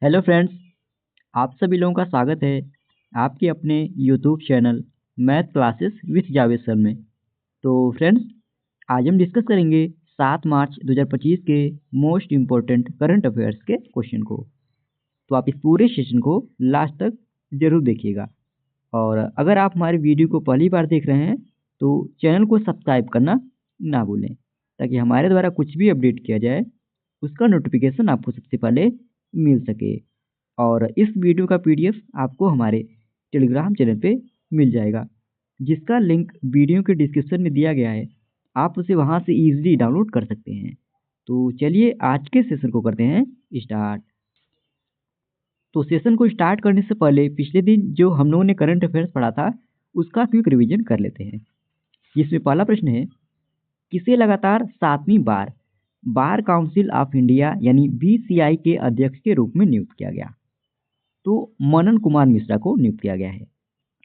Hello friends, आप सभी लोगों का स्वागत है आपके अपने YouTube channel math classes with Javed sir में। तो फ्रेंड्स, आज हम डिस्कस करेंगे 7 मार्च 2025 के मोस्ट इम्पोर्टेंट करंट अफेयर्स के क्वेश्चन को। तो आप इस पूरे सेशन को लास्ट तक ज़रूर देखिएगा। और अगर आप हमारे वीडियो को पहली बार देख रहे हैं तो चैनल को सब्सक्राइब करना ना भूलें, ताकि हमारे द्वारा कुछ भी अपडेट किया जाए उसका नोटिफिकेशन आपको सबसे पहले मिल सके। और इस वीडियो का पीडीएफ आपको हमारे टेलीग्राम चैनल पे मिल जाएगा, जिसका लिंक वीडियो के डिस्क्रिप्शन में दिया गया है। आप उसे वहां से इजीली डाउनलोड कर सकते हैं। तो चलिए आज के सेशन को करते हैं स्टार्ट। तो सेशन को स्टार्ट करने से पहले पिछले दिन जो हम लोगों ने करंट अफेयर्स पढ़ा था उसका क्विक रिवीजन कर लेते हैं। जिसमें पहला प्रश्न है, किसे लगातार 7वीं बार बार काउंसिल ऑफ इंडिया यानी बीसीआई के अध्यक्ष के रूप में नियुक्त किया गया? तो मनन कुमार मिश्रा को नियुक्त किया गया है।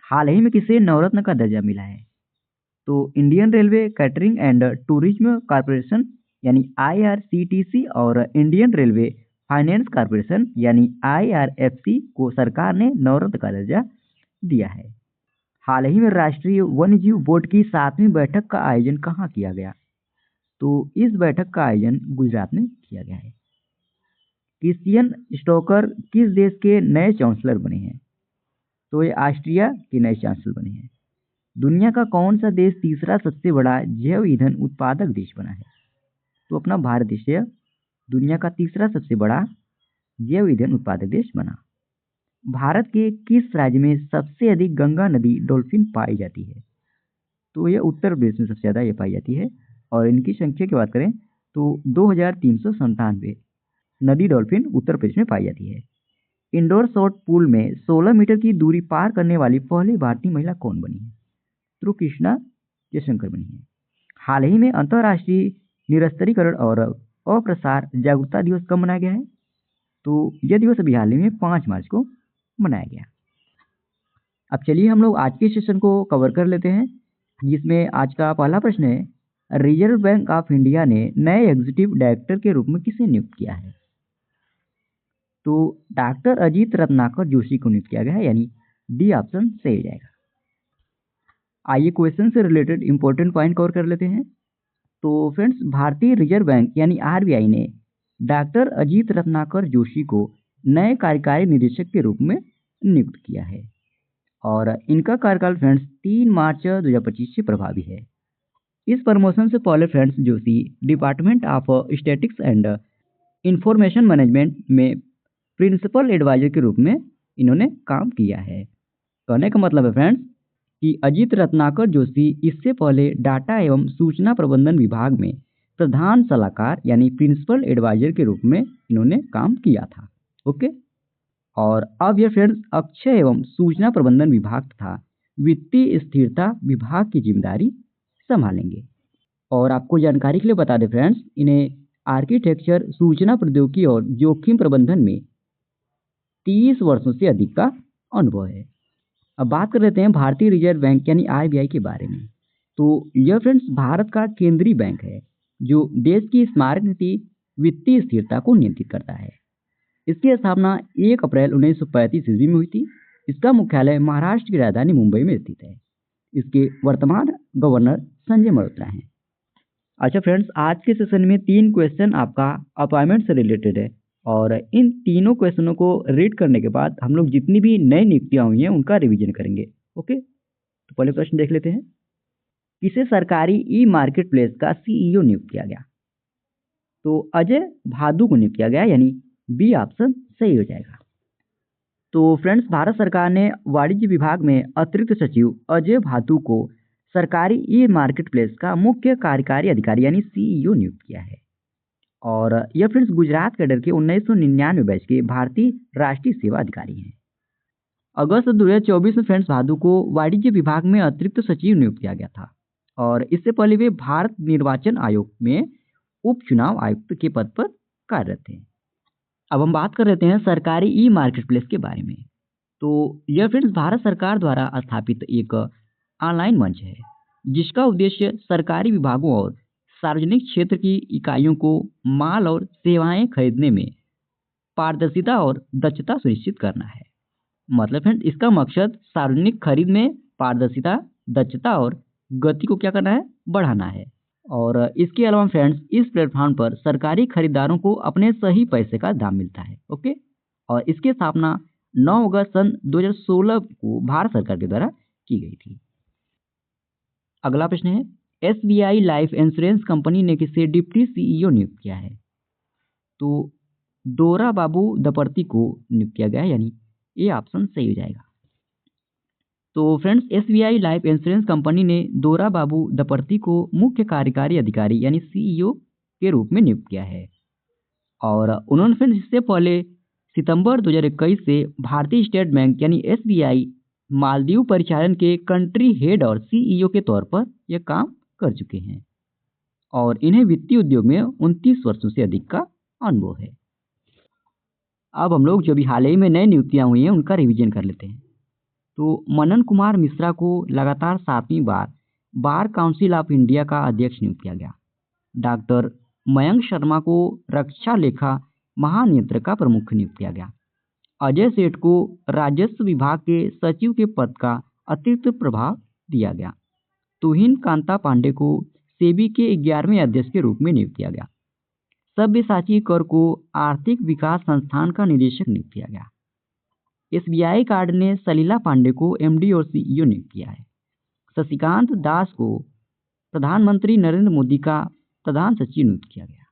हाल ही में किसे नवरत्न का दर्जा मिला है? तो Indian railway catering and tourism corporation यानी आईआरसीटीसी और इंडियन रेलवे फाइनेंस कॉरपोरेशन यानी आईआरएफसी को सरकार ने नवरत्न का दर्जा दिया है। हाल ही में राष्ट्रीय वन्यजीव बोर्ड की 7वीं बैठक का आयोजन कहाँ किया गया? तो इस बैठक का आयोजन गुजरात में किया गया है। क्रिस्टियन स्टोकर किस देश के नए चांसलर बने हैं? तो ये ऑस्ट्रिया के नए चांसलर बने हैं। दुनिया का कौन सा देश तीसरा सबसे बड़ा जैव ईंधन उत्पादक देश बना है? तो अपना भारत देश है दुनिया का तीसरा सबसे बड़ा जैव ईंधन उत्पादक देश बना। भारत के किस राज्य में सबसे अधिक गंगा नदी डॉल्फिन पाई जाती है? तो यह उत्तर प्रदेश में सबसे ज़्यादा ये पाई जाती है। और इनकी संख्या की बात करें तो 2397 नदी डॉल्फिन उत्तर प्रदेश में पाई जाती है। इंडोर शॉट पुल में 16 मीटर की दूरी पार करने वाली पहली भारतीय महिला कौन बनी है? तो कृष्णा जयशंकर बनी है। हाल ही में अंतर्राष्ट्रीय निरस्त्रीकरण और अप्रसार जागरूकता दिवस कब मनाया गया है? तो यह दिवस अभी हाल ही में 5 मार्च को मनाया गया। अब चलिए हम लोग आज के सेशन को कवर कर लेते हैं, जिसमें आज का पहला प्रश्न है, रिजर्व बैंक ऑफ इंडिया ने नए एग्जीक्यूटिव डायरेक्टर के रूप में किसे नियुक्त किया है? तो डॉक्टर अजीत रत्नाकर जोशी को नियुक्त किया गया है, यानी डी ऑप्शन सही हो जाएगा। आइए क्वेश्चन से रिलेटेड इंपॉर्टेंट पॉइंट कवर कर लेते हैं। तो फ्रेंड्स, भारतीय रिजर्व बैंक यानी आरबीआई ने डॉक्टर अजीत रत्नाकर जोशी को नए कार्यकारी निदेशक के रूप में नियुक्त किया है। और इनका कार्यकाल फ्रेंड्स 3 मार्च 2025 से प्रभावी है। इस प्रमोशन से पहले friends Joshi department of statics and information management में प्रिंसिपल एडवाइजर के रूप में इन्होंने काम किया है। कहने का मतलब है फ्रेंड्स कि अजीत रत्नाकर जोशी इससे पहले डाटा एवं सूचना प्रबंधन विभाग में प्रधान सलाहकार यानी प्रिंसिपल एडवाइजर के रूप में इन्होंने काम किया था। ओके। और अब ये फ्रेंड्स अक्षय एवं सूचना प्रबंधन विभाग तथा वित्तीय स्थिरता विभाग की जिम्मेदारी संभालेंगे। और आपको जानकारी के लिए बता दें फ्रेंड्स, इन्हें आर्किटेक्चर, सूचना प्रौद्योगिकी और जोखिम प्रबंधन में 30 वर्षों से अधिक का अनुभव है। अब बात कर लेते हैं भारतीय रिजर्व बैंक यानी आरबीआई के बारे में। तो यह फ्रेंड्स भारत का केंद्रीय बैंक है जो देश की स्मारक नीति, वित्तीय स्थिरता को नियंत्रित करता है। इसकी स्थापना 1 अप्रैल 1935 ईस्वी में हुई थी। इसका मुख्यालय महाराष्ट्र की राजधानी मुंबई में स्थित है। इसके वर्तमान गवर्नर संजय मल्होत्रा हैं। अच्छा फ्रेंड्स, आज के सेशन में 3 क्वेश्चन आपका अपॉइंटमेंट से रिलेटेड है। और इन तीनों क्वेश्चनों को रीड करने के बाद हम लोग जितनी भी नई नियुक्तियां हुई हैं उनका रिवीजन करेंगे। ओके, तो पहले प्रश्न देख लेते हैं। किसे सरकारी ई मार्केट प्लेस का सीईओ नियुक्त किया गया? तो अजय भादु को नियुक्त किया गया, यानी बी ऑप्शन सही हो जाएगा। तो फ्रेंड्स, भारत सरकार ने वाणिज्य विभाग में अतिरिक्त सचिव अजय भादु को सरकारी ई मार्केट प्लेस का मुख्य कार्यकारी अधिकारी यानी सीईओ नियुक्त किया है। और यह फ्रेंड्स गुजरात कैडर के 1999 बैच के भारतीय राष्ट्रीय सेवा अधिकारी हैं। अगस्त 2024 में फ्रेंड्स भादु को वाणिज्य विभाग में अतिरिक्त सचिव नियुक्त किया गया था। और इससे पहले वे भारत निर्वाचन आयोग में उपचुनाव आयुक्त के पद पर कार्यरत थे। अब हम बात कर लेते हैं सरकारी ई मार्केट प्लेस के बारे में। तो यह फ्रेंड्स भारत सरकार द्वारा स्थापित एक ऑनलाइन मंच है जिसका उद्देश्य सरकारी विभागों और सार्वजनिक क्षेत्र की इकाइयों को माल और सेवाएं खरीदने में पारदर्शिता और दक्षता सुनिश्चित करना है। मतलब फ्रेंड इसका मकसद सार्वजनिक खरीद में पारदर्शिता, दक्षता और गति को क्या करना है, बढ़ाना है। और इसके अलावा फ्रेंड्स इस प्लेटफॉर्म पर सरकारी खरीदारों को अपने सही पैसे का दाम मिलता है। ओके, और इसकी स्थापना 9 अगस्त सन 2016 को भारत सरकार के द्वारा की गई थी। अगला प्रश्न है, एसबीआई लाइफ इंश्योरेंस कंपनी ने किसे डिप्टी सीईओ नियुक्त किया है? तो डोरा बाबू दपर्ती को नियुक्त किया गया है, यानी ये ऑप्शन सही हो जाएगा। तो friends SBI life insurance company ने डोरा बाबू दपर्ती को मुख्य कार्यकारी अधिकारी यानी सीईओ के रूप में नियुक्त किया है। और उन्होंने फ्रेंड्स इससे पहले सितंबर 2021 से भारतीय स्टेट बैंक यानी एसबीआई मालदीव परिचालन के कंट्री हेड और सीईओ के तौर पर यह काम कर चुके हैं और इन्हें वित्तीय उद्योग में 29 वर्षों से अधिक का अनुभव है। अब हम लोग जो भी हाल ही में नई नियुक्तियां हुई हैं उनका रिवीजन कर लेते हैं। तो मनन कुमार मिश्रा को लगातार 7वीं बार बार काउंसिल ऑफ इंडिया का अध्यक्ष नियुक्त किया गया। डॉक्टर मयंक शर्मा को रक्षा लेखा महानियंत्रक का प्रमुख नियुक्त किया गया। अजय सेठ को राजस्व विभाग के सचिव के पद का अतिरिक्त प्रभाव दिया गया। तुहिन कांता पांडे को सेबी के 11वें अध्यक्ष के रूप में नियुक्त किया गया। सब्यसाची कर को आर्थिक विकास संस्थान का निदेशक नियुक्त किया गया। एसबीआई कार्ड ने सलीला पांडे को एमडी और सीईओ नियुक्त किया है। शशिकांत दास को प्रधानमंत्री नरेंद्र मोदी का प्रधान सचिव नियुक्त किया गया।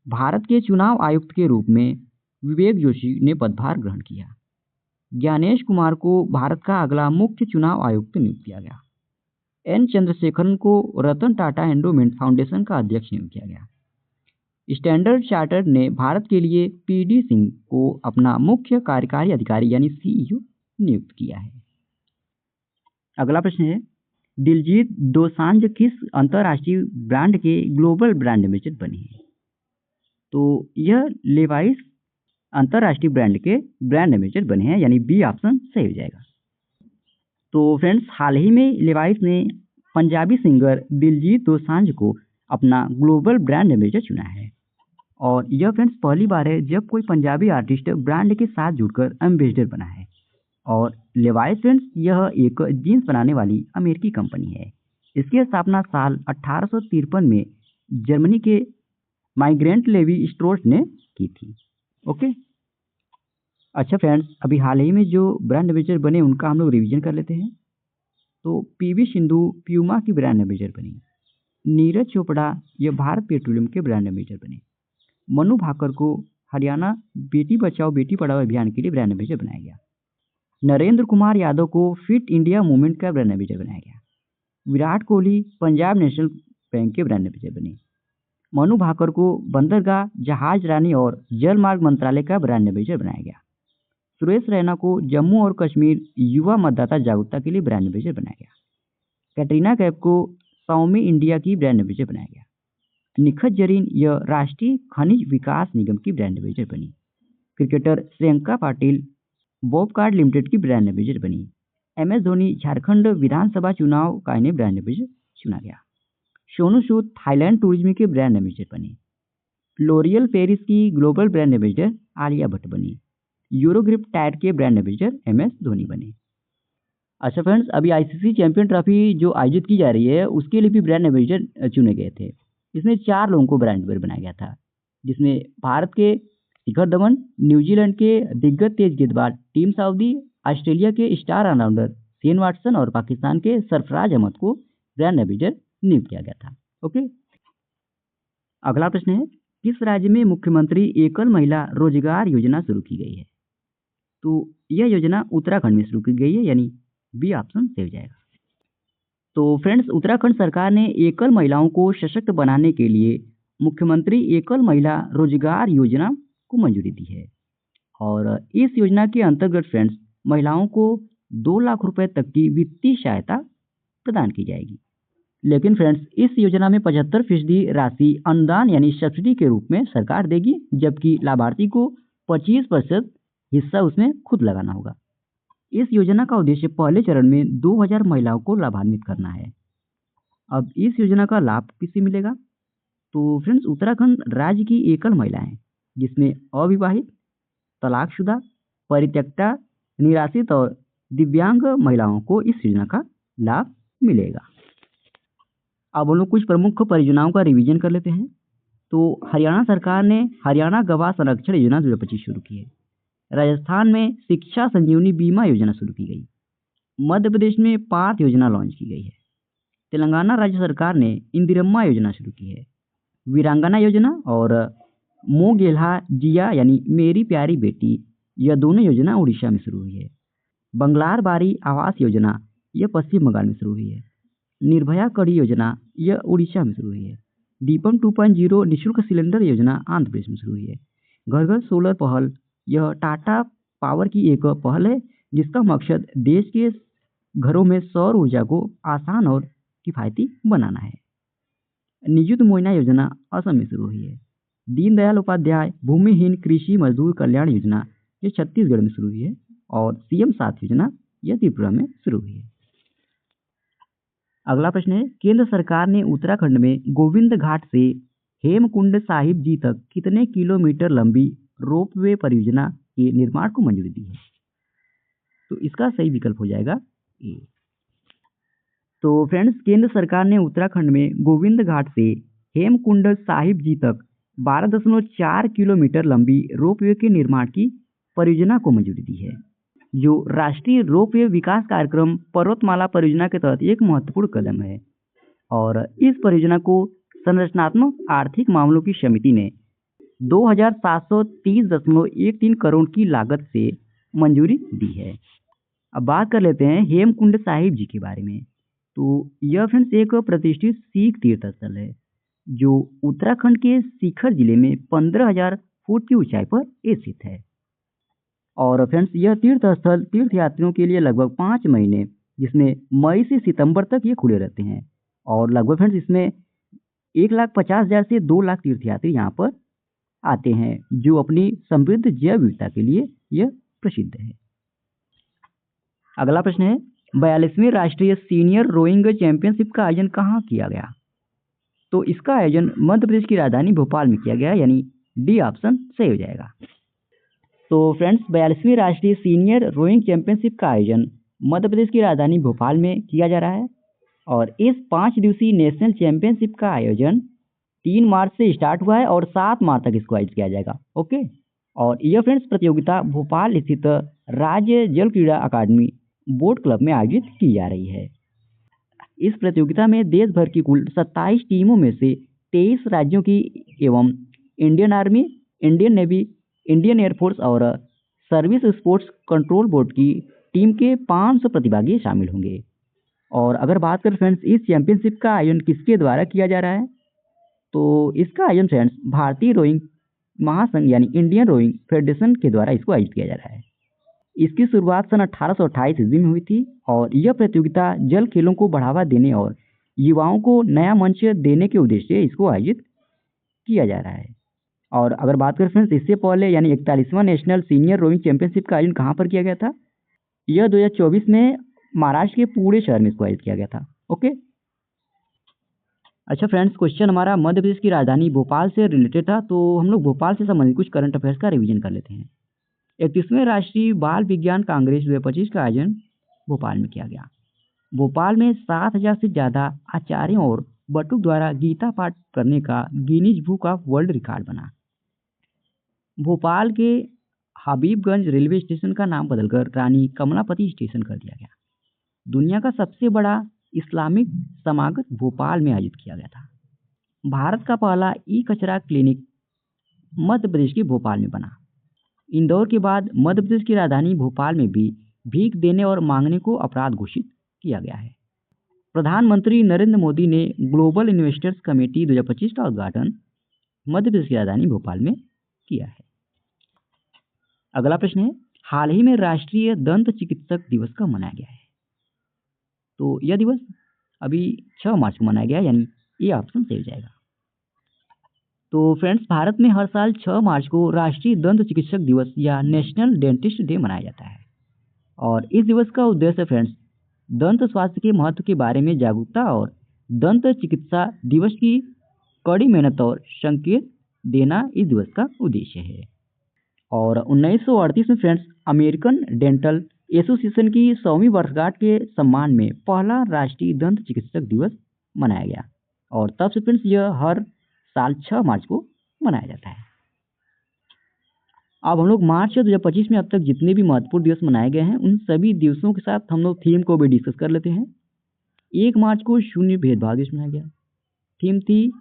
भारत के चुनाव आयुक्त के रूप में विवेक जोशी ने पदभार ग्रहण किया। ज्ञानेश कुमार को भारत का अगला मुख्य चुनाव आयुक्त नियुक्त किया गया। एन चंद्रशेखरन को रतन टाटा एंडोमेंट फाउंडेशन का अध्यक्ष नियुक्त किया गया। स्टैंडर्ड चार्टर्ड ने भारत के लिए पीडी सिंह को अपना मुख्य कार्यकारी अधिकारी यानी सीईओ नियुक्त किया है। अगला प्रश्न है, दिलजीत दोसांझ किस अंतर्राष्ट्रीय ब्रांड के ग्लोबल ब्रांड एम्बेसडर बने हैं? तो यह लेवाइस अंतर्राष्ट्रीय ब्रांड के ब्रांड एम्बेसडर बने हैं, यानी बी ऑप्शन सही हो जाएगा। तो फ्रेंड्स हाल ही में लेवाइस ने पंजाबी सिंगर दिलजीत दोसांझ को अपना ग्लोबल ब्रांड एम्बेसडर चुना है और यह फ्रेंड्स पहली बार है जब कोई पंजाबी आर्टिस्ट ब्रांड के साथ जुड़कर एम्बेसडर बना है। और लेवाइस फ्रेंड्स यह एक जीन्स बनाने वाली अमेरिकी कंपनी है। इसकी स्थापना साल 1853 में जर्मनी के माइग्रेंट लेवी स्ट्रोस ने की थी। ओके, अच्छा फ्रेंड्स अभी हाल ही में जो ब्रांड एम्बेसडर बने उनका हम लोग रिवीजन कर लेते हैं। तो पीवी सिंधु प्यूमा की ब्रांड एम्बेसडर बनी। नीरज चोपड़ा यह भारत पेट्रोलियम के ब्रांड एम्बेसडर बने। मनु भाकर को हरियाणा बेटी बचाओ बेटी पढ़ाओ अभियान के लिए ब्रांड एम्बेसडर बनाया गया। नरेंद्र कुमार यादव को फिट इंडिया मूवमेंट का ब्रांड एम्बेसडर बनाया गया। विराट कोहली पंजाब नेशनल बैंक के ब्रांड एम्बेसडर बने। मनु भाकर को बंदरगाह जहाज रानी और जल मार्ग मंत्रालय का ब्रांड एम्बेसडर बनाया गया। सुरेश रैना को जम्मू और कश्मीर युवा मतदाता जागरूकता के लिए ब्रांड एम्बेसडर बनाया गया। कैटरीना कैफ को सौमी इंडिया की ब्रांड एम्बेसडर बनाया गया। निखत जरीन यह राष्ट्रीय खनिज विकास निगम की ब्रांड एम्बेसडर बनी। Cricketer Shriyanka Patil Bob card limited की ब्रांड एम्बेसडर बनी। एमएस धोनी झारखंड विधानसभा चुनाव का इन्हें ब्रांड एम्बेसडर चुना गया। सोनू सूद थाईलैंड टूरिज्म के ब्रांड एम्बेसडर बने। लोरियल पेरिस की global brand ambassador Alia Bhatt बनी। यूरोग्रिप टायर के ब्रांड एम्बेसडर एमएस धोनी बने। अच्छा फ्रेंड्स अभी आईसीसी चैंपियन ट्रॉफी जो आयोजित की जा रही है उसके लिए भी ब्रांड एम्बेसडर चुने गए थे। इसमें 4 लोगों को ब्रांड एम्बेसडर बनाया गया था, जिसमें भारत के शिखर धवन, न्यूजीलैंड के दिग्गज तेज गेंदबाज टीम साउदी, ऑस्ट्रेलिया के स्टार ऑलराउंडर शेन वाटसन और पाकिस्तान के सरफराज अहमद को ब्रांड एम्बेसडर नियुक्त किया गया था। ओके, अगला प्रश्न है, किस राज्य में मुख्यमंत्री एकल महिला रोजगार योजना शुरू की गई है? तो यह योजना उत्तराखंड में शुरू की गई है, यानी बी ऑप्शन सही हो जाएगा। तो फ्रेंड्स उत्तराखंड सरकार ने एकल महिलाओं को सशक्त बनाने के लिए मुख्यमंत्री एकल महिला रोजगार योजना को मंजूरी दी है और इस योजना के अंतर्गत फ्रेंड्स महिलाओं को 2 लाख रुपए तक की वित्तीय सहायता प्रदान की जाएगी। लेकिन फ्रेंड्स इस योजना में 75% राशि अनुदान यानी सब्सिडी के रूप में सरकार देगी, जबकि लाभार्थी को 25% हिस्सा उसमें खुद लगाना होगा। इस योजना का उद्देश्य पहले चरण में 2000 महिलाओं को लाभान्वित करना है। अब इस योजना का लाभ किसे मिलेगा? तो फ्रेंड्स उत्तराखंड राज्य की एकल महिलाएं जिसमें अविवाहित तलाकशुदा, परित्यक्ता, निराश्रित और दिव्यांग महिलाओं को इस योजना का लाभ मिलेगा। अब हम लोग कुछ प्रमुख परियोजनाओं का रिवीजन कर लेते हैं। तो हरियाणा सरकार ने हरियाणा गवाह संरक्षण योजना 2025 शुरू की है। राजस्थान में शिक्षा संजीवनी बीमा योजना शुरू की गई। मध्य प्रदेश में पार्थ योजना लॉन्च की गई है। तेलंगाना राज्य सरकार ने इंदिरम्मा योजना शुरू की है। वीरांगना योजना और मोगेल्हा जिया यानी मेरी प्यारी बेटी, यह दोनों योजना उड़ीसा में शुरू हुई है। बंगलार बारी आवास योजना यह पश्चिम बंगाल में शुरू हुई है। निर्भया कड़ी योजना यह उड़ीसा में शुरू हुई है। दीपम 2.0 निःशुल्क सिलेंडर योजना आंध्र प्रदेश में शुरू हुई है। घर घर सोलर पहल यह टाटा पावर की एक पहल है जिसका मकसद देश के घरों में सौर ऊर्जा को आसान और किफायती बनाना है। नियुक्त मोइना योजना असम में शुरू हुई है। दीनदयाल उपाध्याय भूमिहीन कृषि मजदूर कल्याण योजना ये छत्तीसगढ़ में शुरू हुई है और सीएम 7 योजना यह त्रिपुरा में शुरू हुई है। अगला प्रश्न है, केंद्र सरकार ने उत्तराखंड में गोविंद घाट से हेमकुंड साहिब जी तक कितने किलोमीटर लंबी रोपवे परियोजना के निर्माण को मंजूरी दी है? तो इसका सही विकल्प हो जाएगा ए। तो फ्रेंड्स, केंद्र सरकार ने उत्तराखंड में गोविंद घाट से हेमकुंड साहिब जी तक 12.4 किलोमीटर लंबी रोपवे के निर्माण की परियोजना को मंजूरी दी है, जो राष्ट्रीय रोपवे विकास कार्यक्रम पर्वतमाला परियोजना के तहत एक महत्वपूर्ण कदम है। और इस परियोजना को संरचनात्मक आर्थिक मामलों की समिति ने 2730.13 करोड़ की लागत से मंजूरी दी है। अब बात कर लेते हैं हेमकुंड साहिब जी के बारे में। तो यह फ्रेंड्स एक प्रतिष्ठित सिख तीर्थ स्थल है जो उत्तराखंड के सीकर जिले में 15,000 फुट की ऊंचाई पर स्थित है। और फ्रेंड्स, यह तीर्थ स्थल तीर्थयात्रियों के लिए लगभग 5 महीने, जिसमें मई से सितंबर तक ये खुले रहते हैं। और लगभग फ्रेंड्स इसमें 1,50,000 से 2 लाख तीर्थयात्री यहाँ पर आते हैं, जो अपनी समृद्ध जैव विविधता के लिए यह प्रसिद्ध है। अगला प्रश्न है, 42वीं राष्ट्रीय सीनियर रोइंग चैंपियनशिप का आयोजन कहाँ किया गया? तो इसका आयोजन मध्य प्रदेश की राजधानी भोपाल में किया गया, यानी डी ऑप्शन सही हो जाएगा। तो फ्रेंड्स, 42वीं राष्ट्रीय सीनियर रोइंग चैंपियनशिप का आयोजन मध्य प्रदेश की राजधानी भोपाल में किया जा रहा है। और इस 5 दिवसीय नेशनल चैंपियनशिप का आयोजन 3 मार्च से स्टार्ट हुआ है और 7 मार्च तक इसको आयोजित किया जाएगा। ओके। और यह फ्रेंड्स प्रतियोगिता भोपाल स्थित राज्य जल क्रीड़ा अकादमी बोट क्लब में आयोजित की जा रही है। इस प्रतियोगिता में देश भर की कुल 27 टीमों में से 23 राज्यों की एवं Indian army, Indian navy, Indian air force और सर्विस स्पोर्ट्स कंट्रोल बोर्ड की टीम के 500 प्रतिभागी शामिल होंगे। और अगर बात करें फ्रेंड्स इस चैंपियनशिप का आयोजन किसके द्वारा किया जा रहा है, तो इसका आयोजन फ्रेंड्स भारतीय रोइंग महासंघ यानी इंडियन रोइंग फेडरेशन के द्वारा इसको आयोजित किया जा रहा है। इसकी शुरुआत सन 1828 ईस्वी में हुई थी और यह प्रतियोगिता जल खेलों को बढ़ावा देने और युवाओं को नया मंच देने के उद्देश्य से इसको आयोजित किया जा रहा है। और अगर बात करें फ्रेंड्स इससे पहले यानी 41वां नेशनल सीनियर रोइंग चैंपियनशिप का आयोजन कहाँ पर किया गया था? यह 2024 में महाराष्ट्र के पुणे शहर में इसको आयोजित किया गया था। ओके। अच्छा फ्रेंड्स, क्वेश्चन हमारा मध्य प्रदेश की राजधानी भोपाल से रिलेटेड था, तो हम लोग भोपाल से संबंधित कुछ करंट अफेयर्स का रिवीजन कर लेते हैं। 31वें राष्ट्रीय बाल विज्ञान कांग्रेस 2025 का आयोजन भोपाल में किया गया। भोपाल में 7,000 से ज़्यादा आचार्यों और बटुक द्वारा गीता पाठ करने का Guinness book of world record बना। भोपाल के हबीबगंज रेलवे स्टेशन का नाम बदलकर रानी कमलापति स्टेशन कर दिया गया। दुनिया का सबसे बड़ा इस्लामिक समागम भोपाल में आयोजित किया गया था। भारत का पहला ई कचरा क्लिनिक मध्य प्रदेश के भोपाल में बना। इंदौर के बाद मध्य प्रदेश की राजधानी भोपाल में भी भीख देने और मांगने को अपराध घोषित किया गया है। प्रधानमंत्री नरेंद्र मोदी ने ग्लोबल इन्वेस्टर्स कमेटी 2025 का उद्घाटन मध्य प्रदेश की राजधानी भोपाल में किया है। अगला प्रश्न है, हाल ही में राष्ट्रीय दंत चिकित्सक दिवस कब मनाया गया है? तो यह दिवस अभी 6 मार्च को मनाया गया, यानी ये ऑप्शन सही हो जाएगा। तो फ्रेंड्स, भारत में हर साल 6 मार्च को राष्ट्रीय दंत चिकित्सक दिवस या नेशनल डेंटिस्ट डे मनाया जाता है। और इस दिवस का उद्देश्य फ्रेंड्स दंत स्वास्थ्य के महत्व के बारे में जागरूकता और दंत चिकित्सा दिवस की कड़ी मेहनत और संकेत देना इस दिवस का उद्देश्य है। और 1938 में फ्रेंड्स अमेरिकन डेंटल एसोसिएशन की 100वीं वर्षगांठ के सम्मान में पहला राष्ट्रीय दंत चिकित्सक दिवस मनाया गया और तब से फ्रेंड्स यह हर साल 6 मार्च को मनाया जाता है। अब हम लोग मार्च 2025 में अब तक जितने भी महत्वपूर्ण दिवस मनाए गए हैं उन सभी दिवसों के साथ हम लोग थीम को भी डिस्कस कर लेते हैं। 1 मार्च को शून्य भेदभाव दिवस मनाया गया। थीम थी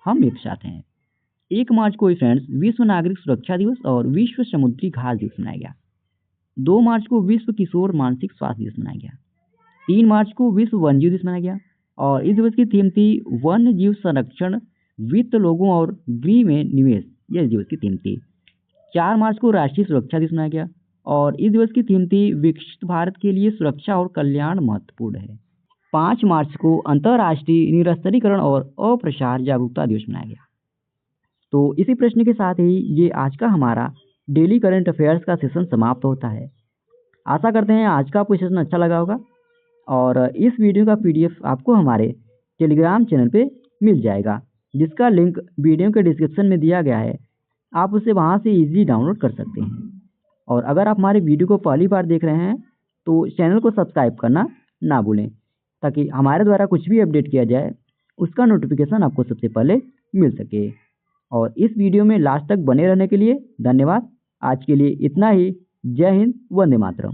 हम एक साथ हैं। 1 मार्च को फ्रेंड्स विश्व नागरिक सुरक्षा दिवस और विश्व समुद्री घास दिवस मनाया गया। 2 मार्च को विश्व किशोर मानसिक स्वास्थ्य दिवस मनाया गया। 3 मार्च को विश्व वन्यजीव दिवस मनाया गया और इस दिवस की थीम थी वन्य जीव संरक्षण, वित्त, लोगों और गृह में निवेश। यह दिवस की थीम थी। 4 मार्च को राष्ट्रीय सुरक्षा दिवस मनाया गया और इस दिवस की थीम थी विकसित भारत के लिए सुरक्षा और कल्याण महत्वपूर्ण है। 5 मार्च को अंतर्राष्ट्रीय निरस्त्रीकरण और अप्रसार जागरूकता दिवस मनाया गया। तो इसी प्रश्न के साथ ही ये आज का हमारा डेली करंट अफेयर्स का सेशन समाप्त होता है। आशा करते हैं आज का आपको सेशन अच्छा लगा होगा और इस वीडियो का पीडीएफ आपको हमारे टेलीग्राम चैनल पे मिल जाएगा, जिसका लिंक वीडियो के डिस्क्रिप्शन में दिया गया है। आप उसे वहाँ से इजीली डाउनलोड कर सकते हैं। और अगर आप हमारे वीडियो को पहली बार देख रहे हैं तो चैनल को सब्सक्राइब करना ना भूलें, ताकि हमारे द्वारा कुछ भी अपडेट किया जाए उसका नोटिफिकेशन आपको सबसे पहले मिल सके। और इस वीडियो में लास्ट तक बने रहने के लिए धन्यवाद। आज के लिए इतना ही। जय हिंद, वंदे मातरम।